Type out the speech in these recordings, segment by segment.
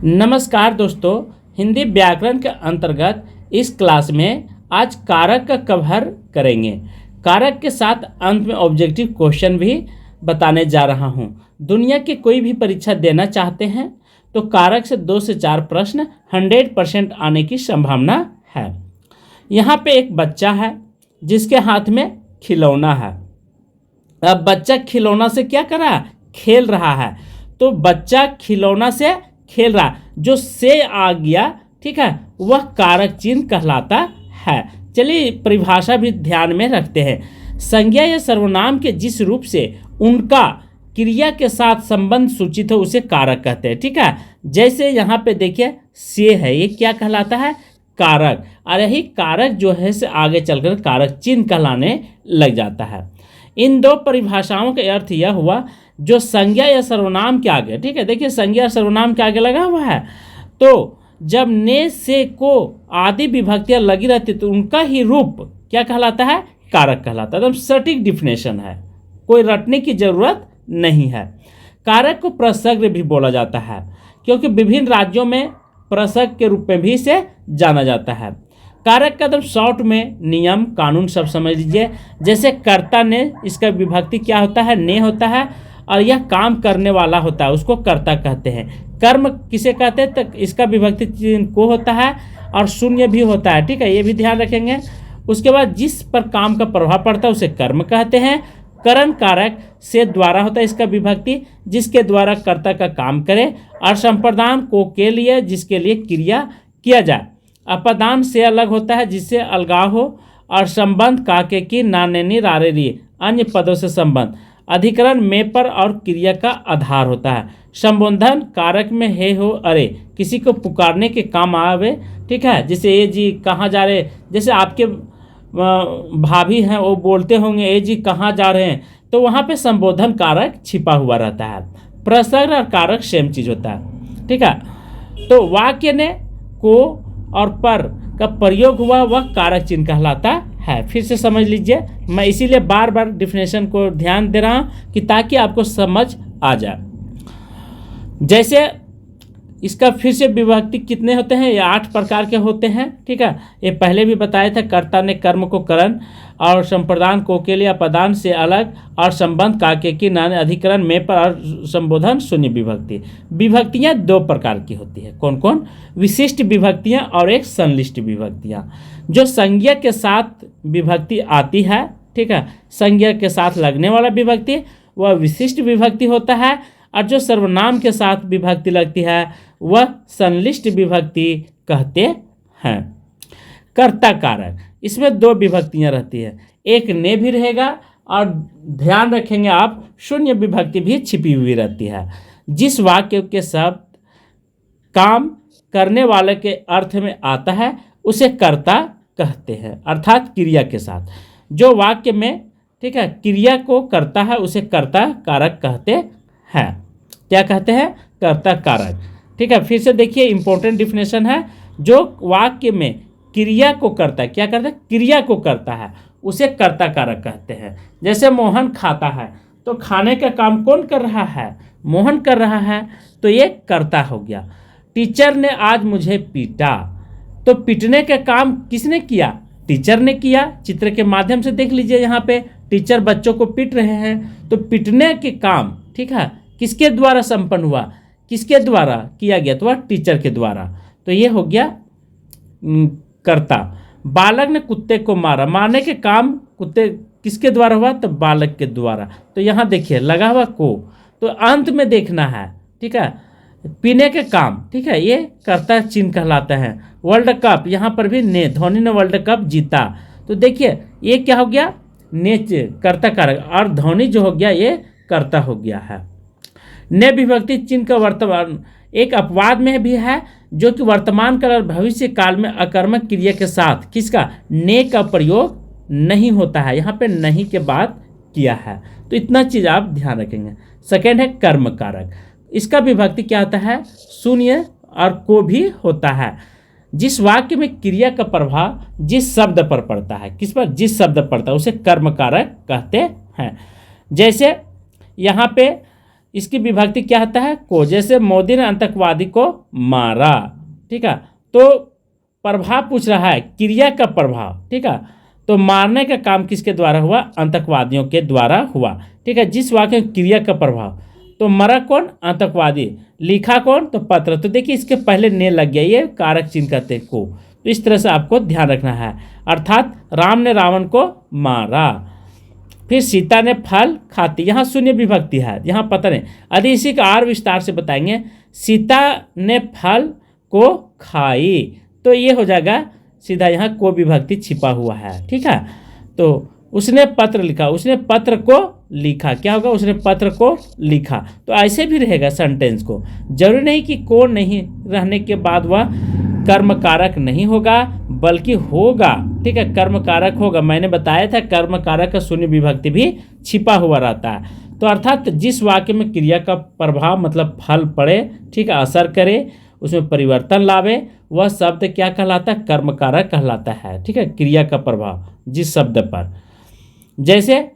नमस्कार दोस्तों, हिंदी व्याकरण के अंतर्गत इस क्लास में आज कारक का कवर करेंगे। कारक के साथ अंत में ऑब्जेक्टिव क्वेश्चन भी बताने जा रहा हूं। दुनिया की कोई भी परीक्षा देना चाहते हैं तो कारक से 2 से 4 प्रश्न 100% आने की संभावना है। यहाँ पे एक बच्चा है जिसके हाथ में खिलौना है। अब बच्चा खिलौना से क्या कर रहा है? खेल रहा है। तो बच्चा खिलौना से खेल रहा, जो से आ गया, ठीक है, वह कारक चिन्ह कहलाता है। चलिए परिभाषा भी ध्यान में रखते हैं। संज्ञा या सर्वनाम के जिस रूप से उनका क्रिया के साथ संबंध सूचित हो उसे कारक कहते हैं। ठीक है, जैसे यहाँ पे देखिए से है, ये क्या कहलाता है? कारक। और यही कारक जो है से आगे चलकर कारक चिन्ह कहलाने लग जाता है। इन दो परिभाषाओं का अर्थ यह हुआ, जो संज्ञा या सर्वनाम के आगे, ठीक है, देखिए संज्ञा और सर्वनाम के आगे लगा हुआ है, तो जब ने से को आदि विभक्तियां लगी रहती तो उनका ही रूप क्या कहलाता है? कारक कहलाता है। एकदम सटीक डिफिनेशन है, कोई रटने की जरूरत नहीं है। कारक को प्रसर्ग भी बोला जाता है, क्योंकि विभिन्न राज्यों में प्रसर्ग के रूप में भी इसे जाना जाता है। कारक का एकदम शॉर्ट में नियम कानून सब समझ लीजिए। जैसे कर्ता ने, इसका विभक्ति क्या होता है? ने होता है, और यह काम करने वाला होता है, उसको कर्ता कहते हैं। कर्म किसे कहते हैं? तो इसका विभक्ति चिन्ह को होता है और शून्य भी होता है। ठीक है, ये भी ध्यान रखेंगे। उसके बाद जिस पर काम का प्रभाव पड़ता है उसे कर्म कहते हैं। करण कारक से द्वारा होता है इसका विभक्ति, जिसके द्वारा कर्ता का काम करे, और संप्रदान को के लिए, जिसके लिए क्रिया किया जाए। अपदान से अलग होता है, जिससे अलगाव हो, और संबंध काके की नानेनी रारेरी अन्य पदों से संबंध। अधिकरण में पर और क्रिया का आधार होता है। संबोधन कारक में हे हो अरे, किसी को पुकारने के काम आवे। ठीक है, जैसे ए जी कहाँ जा रहे, जैसे आपके भाभी हैं वो बोलते होंगे ए जी कहाँ जा रहे हैं, तो वहाँ पे संबोधन कारक छिपा हुआ रहता है। प्रसर्ग और कारक सेम चीज होता है। ठीक है, तो वाक्य ने को और पर का प्रयोग हुआ वह कारक चिन्ह कहलाता है। फिर से समझ लीजिए, मैं इसीलिए बार बार डिफिनेशन को ध्यान दे रहा हूँ कि ताकि आपको समझ आ जाए। जैसे इसका फिर से विभक्ति कितने होते हैं? ये 8 प्रकार के होते हैं। ठीक है, ये पहले भी बताया था। कर्ता ने कर्म को करण, और संप्रदान को के लिए अपदान से अलग, और संबंध काके की नाने अधिकरण में पर, और संबोधन शून्य विभक्ति। विभक्तियां 2 प्रकार की होती है। कौन कौन? विशिष्ट विभक्तियां और एक संलिष्ट विभक्तियां। जो संज्ञा के साथ विभक्ति आती है, ठीक है, संज्ञा के साथ लगने वाला विभक्ति वह विशिष्ट विभक्ति होता है, और जो सर्वनाम के साथ विभक्ति लगती है वह संलिष्ट विभक्ति कहते हैं। कर्ता कारक, इसमें 2 विभक्तियां रहती है, एक ने भी रहेगा, और ध्यान रखेंगे आप शून्य विभक्ति भी छिपी हुई रहती है। जिस वाक्य के शब्द काम करने वाले के अर्थ में आता है उसे कर्ता कहते हैं, अर्थात क्रिया के साथ। जो वाक्य में, ठीक है, क्रिया को करता है उसे कर्ता कारक कहते हैं। क्या कहते हैं? कर्ता कारक। ठीक है, फिर से देखिए इंपॉर्टेंट डिफिनेशन है। जो वाक्य में क्रिया को करता है, क्या करता है? क्रिया को करता है, उसे कर्ता कारक कहते हैं। जैसे मोहन खाता है, तो खाने का काम कौन कर रहा है? मोहन कर रहा है, तो ये कर्ता हो गया। टीचर ने आज मुझे पीटा, तो पीटने का काम किसने किया? टीचर ने किया। चित्र के माध्यम से देख लीजिए, यहाँ पे टीचर बच्चों को पीट रहे हैं, तो पीटने के काम, ठीक है, किसके द्वारा संपन्न हुआ? किसके द्वारा किया गया? तो वह टीचर के द्वारा। तो ये हो गया कर्ता। बालक ने कुत्ते को मारा, मारने के काम कुत्ते किसके द्वारा हुआ? तो बालक के द्वारा। तो यहाँ देखिए लगा हुआ को, तो अंत में देखना है। ठीक है, पीने के काम, ठीक है, ये कर्ता चिन्ह कहलाता है। वर्ल्ड कप, यहाँ पर भी ने, धोनी ने वर्ल्ड कप जीता, तो देखिए ये क्या हो गया? ने कर्ता कारक, और धोनी जो हो गया ये कर्ता हो गया है। ने विभक्ति चिन्ह का वर्तमान एक अपवाद में भी है, जो कि वर्तमान काल और भविष्य काल में अकर्मक क्रिया के साथ किसका? ने का प्रयोग नहीं होता है। यहाँ पे नहीं के बाद किया है, तो इतना चीज आप ध्यान रखेंगे। सेकेंड है कर्म कारक। इसका विभक्ति क्या होता है? शून्य और को भी होता है। जिस वाक्य में क्रिया का प्रभाव जिस शब्द पर पड़ता है, किस पर? जिस शब्द पड़ता है उसे कर्म कारक कहते हैं। जैसे यहाँ पे इसकी विभक्ति क्या होता है? को। जैसे मोदी ने आतंकवादी को मारा, ठीक है, तो प्रभाव पूछ रहा है, क्रिया का प्रभाव, ठीक है, तो मारने का काम किसके द्वारा हुआ? आतंकवादियों के द्वारा हुआ, ठीक है। जिस वाक्य में क्रिया का प्रभाव, तो मरा कौन? आतंकवादी। लिखा कौन? तो पत्र। तो देखिए इसके पहले ने लग गया, ये कारक चिन्ह कहते हैं को। तो इस तरह से आपको ध्यान रखना है। अर्थात राम ने रावण को मारा। फिर सीता ने फल खाती, यहाँ शून्य विभक्ति है, यहाँ पता नहीं। यदि इसी का और विस्तार से बताएंगे, सीता ने फल को खाई, तो ये हो जाएगा सीधा, यहाँ को विभक्ति छिपा हुआ है, ठीक है। तो उसने पत्र लिखा, उसने पत्र को लिखा, क्या होगा? उसने पत्र को लिखा। तो ऐसे भी रहेगा सेंटेंस को, जरूरी नहीं कि को नहीं रहने के बाद वह कर्म कारक नहीं होगा, बल्कि होगा, ठीक है, कर्म कारक होगा। मैंने बताया था कर्म कारक का शून्य विभक्ति भी छिपा हुआ रहता है। तो अर्थात जिस वाक्य में क्रिया का प्रभाव मतलब फल पड़े, ठीक है, असर करे, उसमें परिवर्तन लावे, वह शब्द क्या कहलाता है? कर्म कारक कहलाता है, ठीक है, क्रिया का प्रभाव जिस शब्द पर। जैसे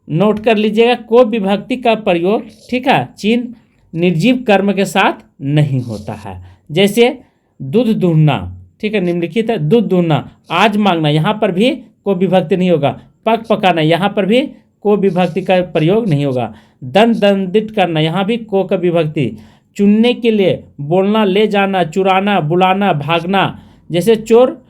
नोट कर लीजिएगा, को विभक्ति का प्रयोग, ठीक है, चिन्ह निर्जीव कर्म के साथ नहीं होता है। जैसे दूध दूहना, ठीक है, निम्नलिखित है, दूध दूहना, आज मांगना, यहाँ पर भी को विभक्ति नहीं होगा। पक पकाना, यहाँ पर भी को विभक्ति का प्रयोग नहीं होगा। दंडित करना, यहाँ भी को का विभक्ति। चुनने के लिए, बोलना, ले जाना, चुराना, बुलाना, भागना। जैसे चोर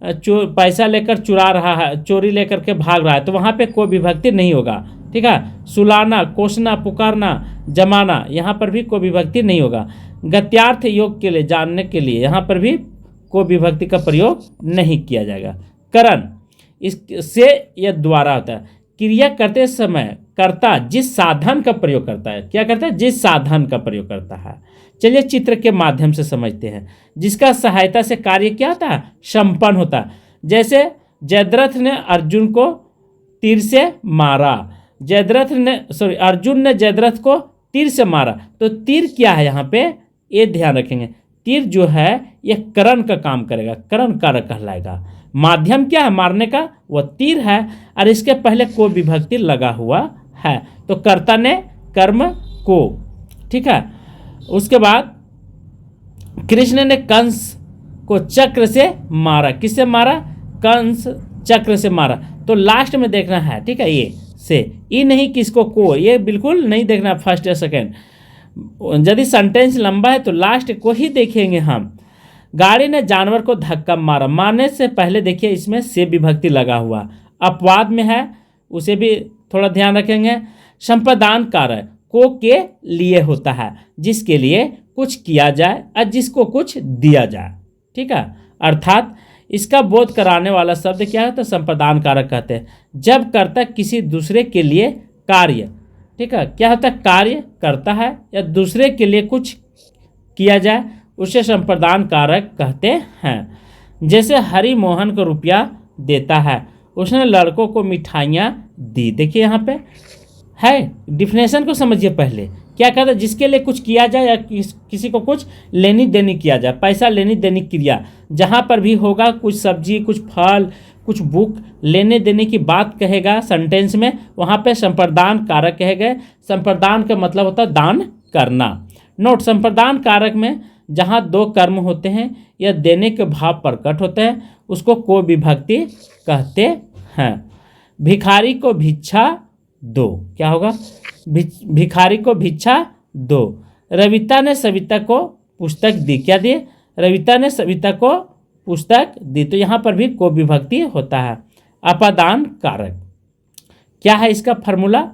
पैसा लेकर चुरा रहा है, चोरी लेकर के भाग रहा है, तो वहाँ पे कोई विभक्ति नहीं होगा, ठीक है। सुलाना, कोसना, पुकारना, जमाना, यहाँ पर भी कोई विभक्ति नहीं होगा। गत्यार्थ योग के लिए, जानने के लिए, यहाँ पर भी कोई विभक्ति का प्रयोग नहीं किया जाएगा। करण, इससे यह द्वारा होता है। क्रिया करते समय कर्ता जिस साधन का प्रयोग करता है, क्या करता है? जिस साधन का प्रयोग करता है। चलिए चित्र के माध्यम से समझते हैं, जिसका सहायता से कार्य क्या होता है? संपन्न होता है। जैसे जयद्रथ ने अर्जुन को तीर से मारा, अर्जुन ने जयद्रथ को तीर से मारा। तो तीर क्या है यहाँ पे, ये ध्यान रखेंगे। तीर जो है ये करण का काम करेगा, करण कारक कहलाएगा। माध्यम क्या है मारने का? वह तीर है, और इसके पहले को विभक्ति लगा हुआ है, तो कर्ता ने कर्म को, ठीक है। उसके बाद कृष्ण ने कंस को चक्र से मारा। किससे मारा? कंस चक्र से मारा। तो लास्ट में देखना है, ठीक है, ये से, ये नहीं किसको को, ये बिल्कुल नहीं देखना फर्स्ट या सेकेंड। यदि सेंटेंस लंबा है तो लास्ट को ही देखेंगे हम। गाड़ी ने जानवर को धक्का मारा, मारने से पहले देखिए इसमें से विभक्ति लगा हुआ, अपवाद में है, उसे भी थोड़ा ध्यान रखेंगे। संप्रदान कारक को के लिए होता है, जिसके लिए कुछ किया जाए और जिसको कुछ दिया जाए, ठीक है। अर्थात इसका बोध कराने वाला शब्द क्या है? तो संप्रदान कारक कहते हैं। जब कर्ता किसी दूसरे के लिए कार्य, ठीक है, क्या होता है? कार्य करता है या दूसरे के लिए कुछ किया जाए, उसे संप्रदान कारक कहते हैं। जैसे हरि मोहन को रुपया देता है, उसने लड़कों को मिठाइयाँ दी। देखिए यहाँ पे है, डिफिनेशन को समझिए पहले। क्या कहता है? जिसके लिए कुछ किया जाए या किसी को कुछ लेनी देनी किया जाए, पैसा लेनी देनी क्रिया जहाँ पर भी होगा, कुछ सब्जी, कुछ फल, कुछ बुक लेने देने की बात कहेगा सेंटेंस में, वहाँ पे संप्रदान कारक कहेगा। संप्रदान का मतलब होता है दान करना। नोट, संप्रदान कारक में जहाँ दो कर्म होते हैं या देने के भाव प्रकट होते हैं, उसको को विभक्ति कहते हैं। भिखारी को भिक्षा दो, क्या होगा? भिखारी को भिक्षा दो। रविता ने सविता को पुस्तक दी, क्या दिए? रविता ने सविता को पुस्तक दी। तो यहाँ पर भी को विभक्ति होता है। अपादान कारक क्या है? इसका फॉर्मूला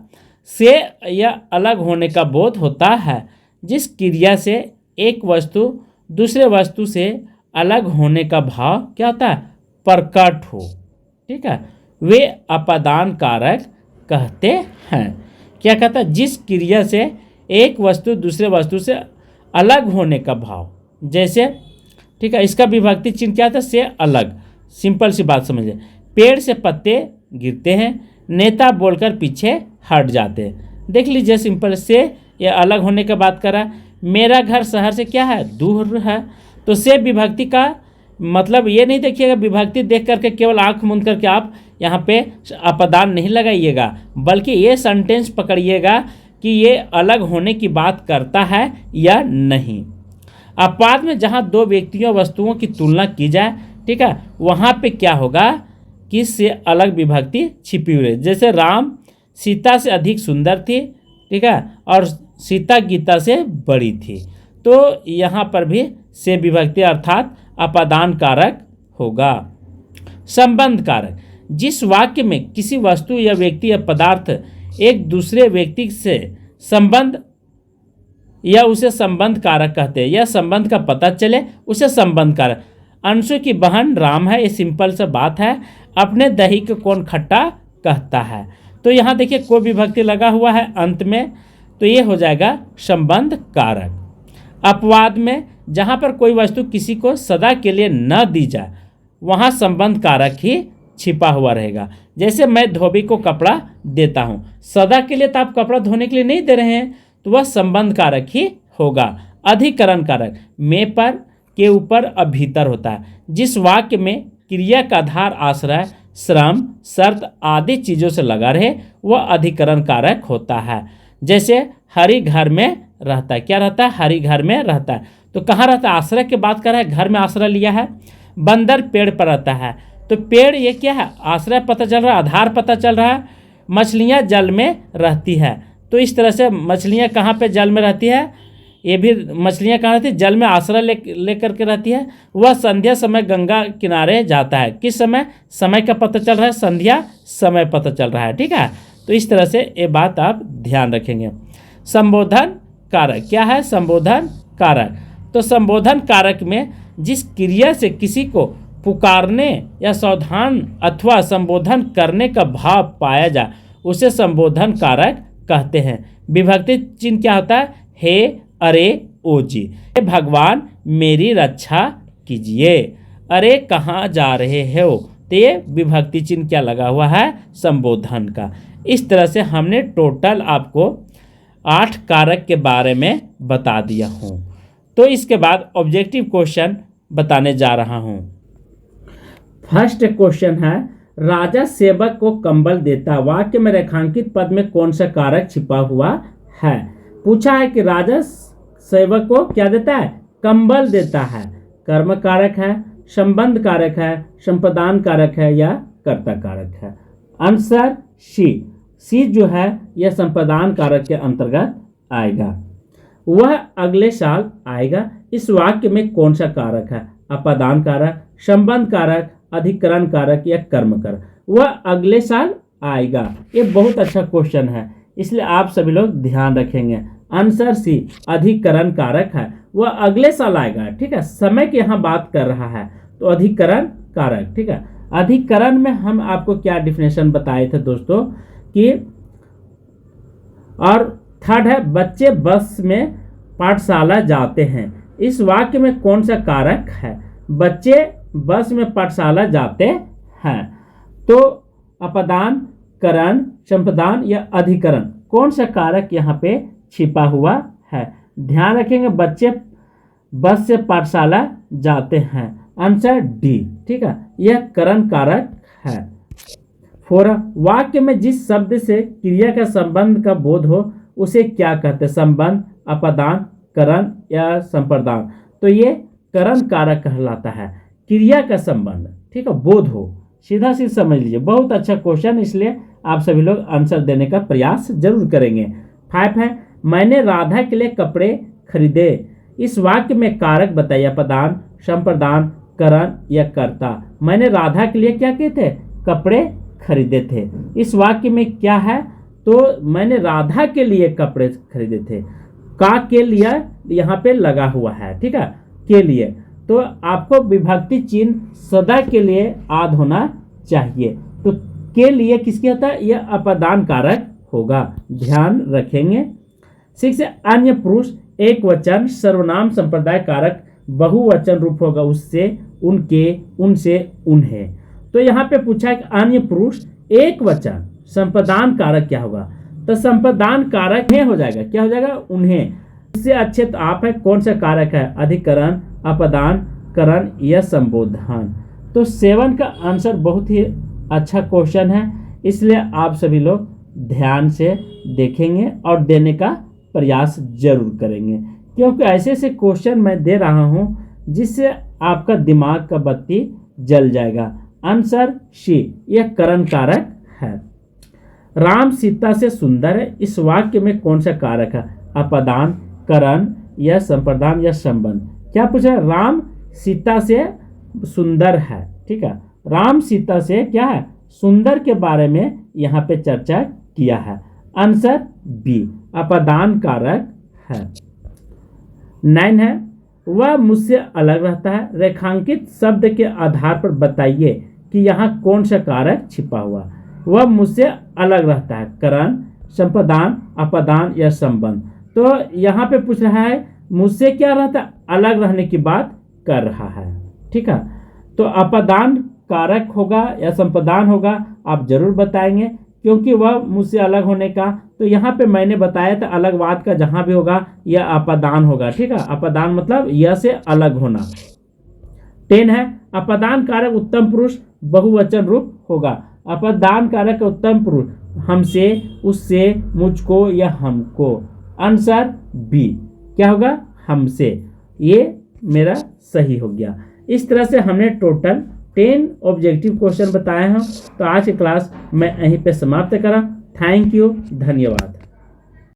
से या अलग होने का बोध होता है, जिस क्रिया से एक वस्तु दूसरे वस्तु से अलग होने का भाव क्या होता है? प्रकट हो, ठीक है, वे अपादान कारक कहते हैं। क्या कहता है? जिस क्रिया से एक वस्तु दूसरे वस्तु से अलग होने का भाव, जैसे, ठीक है, इसका विभक्ति चिन्ह क्या था? से अलग। सिंपल सी बात समझिए, पेड़ से पत्ते गिरते हैं, नेता बोलकर पीछे हट जाते हैं। देख लीजिए, सिंपल से ये अलग होने का बात कर रहा है। मेरा घर शहर से क्या है? दूर है। तो से विभक्ति का मतलब ये नहीं देखिएगा, विभक्ति देख करके केवल आंख मूंद करके आप यहाँ पे अपदान नहीं लगाइएगा, बल्कि ये सेंटेंस पकड़िएगा कि ये अलग होने की बात करता है या नहीं। अपवाद में जहाँ दो व्यक्तियों वस्तुओं की तुलना की जाए, ठीक है, वहाँ पे क्या होगा कि इससे अलग विभक्ति छिपी हुई है। जैसे राम सीता से अधिक सुंदर थी, ठीक है, और सीता गीता से बड़ी थी, तो यहाँ पर भी से विभक्ति अर्थात अपादान कारक होगा। संबंध कारक, जिस वाक्य में किसी वस्तु या व्यक्ति या पदार्थ एक दूसरे व्यक्ति से संबंध या उसे संबंध कारक कहते हैं, या संबंध का पता चले उसे संबंध कारक। अंशु की बहन राम है, ये सिंपल सा बात है। अपने दही को कौन खट्टा कहता है, तो यहाँ देखिए को विभक्ति लगा हुआ है अंत में, तो ये हो जाएगा संबंध कारक। अपवाद में जहाँ पर कोई वस्तु किसी को सदा के लिए न दी जाए, वहाँ संबंध कारक ही छिपा हुआ रहेगा। जैसे मैं धोबी को कपड़ा देता हूँ, सदा के लिए तो आप कपड़ा धोने के लिए नहीं दे रहे हैं, तो वह संबंध कारक ही होगा। अधिकरण कारक, में पर के ऊपर अब भीतर होता है। जिस वाक्य में क्रिया का आधार आश्रय श्रम शर्त आदि चीज़ों से लगा रहे, वह अधिकरण कारक होता है। जैसे हरि घर में रहता है, क्या रहता है, हरि घर में रहता है, तो कहाँ रहता है, आश्रय की बात कर रहा है, घर में आश्रय लिया है। बंदर पेड़ पर रहता है, तो पेड़ ये क्या है, आश्रय पता चल रहा है, आधार पता चल रहा है। मछलियाँ जल में रहती है, तो इस तरह से मछलियाँ कहाँ पे जल में रहती है, ये भी मछलियाँ कहाँ रहती है, जल में आश्रय ले करके रहती है। वह संध्या समय गंगा किनारे जाता है, किस समय, समय का पता चल रहा है, संध्या समय पता चल रहा है, ठीक है। तो इस तरह से ये बात आप ध्यान रखेंगे। संबोधन कारक क्या है, संबोधन कारक, तो संबोधन कारक में जिस क्रिया से किसी को पुकारने या सावधान अथवा संबोधन करने का भाव पाया जाए, उसे संबोधन कारक कहते हैं। विभक्ति चिन्ह क्या होता है, हे अरे ओ जी, हे भगवान मेरी रक्षा कीजिए, अरे कहाँ जा रहे हो, तो ये विभक्ति चिन्ह क्या लगा हुआ है, संबोधन का। इस तरह से हमने टोटल आपको 8 कारक के बारे में बता दिया हूँ। तो इसके बाद ऑब्जेक्टिव क्वेश्चन बताने जा रहा हूँ। फर्स्ट क्वेश्चन है, राजा सेवक को कंबल देता, वाक्य में रेखांकित पद में कौन सा कारक छिपा हुआ है। पूछा है कि राजा सेवक को क्या देता है, कंबल देता है, कर्म कारक है, संबंध कारक है, संप्रदान कारक है या कर्ता कारक है। आंसर सी जो है यह संप्रदान कारक के अंतर्गत आएगा। वह अगले साल आएगा, इस वाक्य में कौन सा कारक है, अपादान कारक, संबंध कारक, अधिकरण कारक या कर्म कारक। वह अगले साल आएगा, ये बहुत अच्छा क्वेश्चन है, इसलिए आप सभी लोग ध्यान रखेंगे। आंसर सी अधिकरण कारक है, वह अगले साल आएगा, ठीक है। समय की यहाँ बात कर रहा है, तो अधिकरण कारक, ठीक है। अधिकरण में हम आपको क्या डिफिनेशन बताए थे दोस्तों कि, और थर्ड है बच्चे बस में पाठशाला जाते हैं, इस वाक्य में कौन सा कारक है, बच्चे बस में पाठशाला जाते हैं। तो अपदान, करण, संप्रदान या अधिकरण, कौन सा कारक यहाँ पे छिपा हुआ है। ध्यान रखेंगे, बच्चे बस से पाठशाला जाते हैं, आंसर डी, ठीक है, यह करण कारक है। 4 वाक्य में जिस शब्द से क्रिया का संबंध का बोध हो उसे क्या कहते हैं, संबंध, अपदान, करण या संप्रदान। तो ये करण कारक कहलाता है, क्रिया का संबंध, ठीक है, बोध हो, सीधा सीधा समझ लीजिए। बहुत अच्छा क्वेश्चन, इसलिए आप सभी लोग आंसर देने का प्रयास जरूर करेंगे। 5 है, मैंने राधा के लिए कपड़े खरीदे, इस वाक्य में कारक बताइए, अपदान, संप्रदान, करण या कर्ता। मैंने राधा के लिए क्या किए थे, कपड़े खरीदे थे, इस वाक्य में क्या है, तो मैंने राधा के लिए कपड़े खरीदे थे, का के लिए यहाँ पे लगा हुआ है, ठीक है, के लिए, तो आपको विभक्ति चिन्ह सदा के लिए आद होना चाहिए। तो के लिए किसके होता है, यह अपदान कारक होगा, ध्यान रखेंगे। 6 अन्य पुरुष एक वचन सर्वनाम संप्रदाय कारक बहुवचन रूप होगा, उससे, उनके, उनसे, उन्हें। तो यहाँ पे पूछा है कि अन्य पुरुष एक वचन संप्रदान कारक क्या होगा, तो संप्रदान कारक में हो जाएगा, क्या हो जाएगा, उन्हें। इससे अच्छे तो आप है, कौन सा कारक है, अधिकरण, अपदान, करण या संबोधन। तो 7 का आंसर बहुत ही अच्छा क्वेश्चन है, इसलिए आप सभी लोग ध्यान से देखेंगे और देने का प्रयास जरूर करेंगे, क्योंकि ऐसे ऐसे क्वेश्चन मैं दे रहा हूं जिससे आपका दिमाग का बत्ती जल जाएगा। आंसर सी, यह करण कारक है। राम सीता से सुंदर है, इस वाक्य में कौन सा कारक है? अपदान, करण या संप्रदान या संबंध? क्या पूछा? राम सीता से सुंदर है। ठीक है, राम सीता से क्या है? सुंदर के बारे में यहाँ पे चर्चा किया है। आंसर बी, अपदान कारक है। 9 है, वह मुझसे अलग रहता है। रेखांकित शब्द के आधार पर बताइए कि यहाँ कौन सा कारक छिपा हुआ। वह मुझसे अलग रहता है, करण, संप्रदान, अपदान या संबंध? तो यहाँ पे पूछ रहा है मुझसे क्या रहता है? अलग रहने की बात कर रहा है। ठीक है, तो अपदान कारक होगा या संप्रदान होगा, आप जरूर बताएंगे, क्योंकि वह मुझसे अलग होने का, तो यहाँ पे मैंने बताया था अलगवाद का जहां भी होगा यह अपदान होगा। ठीक है, अपदान मतलब यह से अलग होना। 10 है, अपदान कारक उत्तम पुरुष बहुवचन रूप होगा। अपदान कारक उत्तम पुरुष हमसे, उससे, मुझको या हमको? आंसर बी, क्या होगा? हमसे। ये मेरा सही हो गया। इस तरह से हमने टोटल 10 ऑब्जेक्टिव क्वेश्चन बताए हैं। तो आज की क्लास मैं यहीं पे समाप्त करा। थैंक यू, धन्यवाद।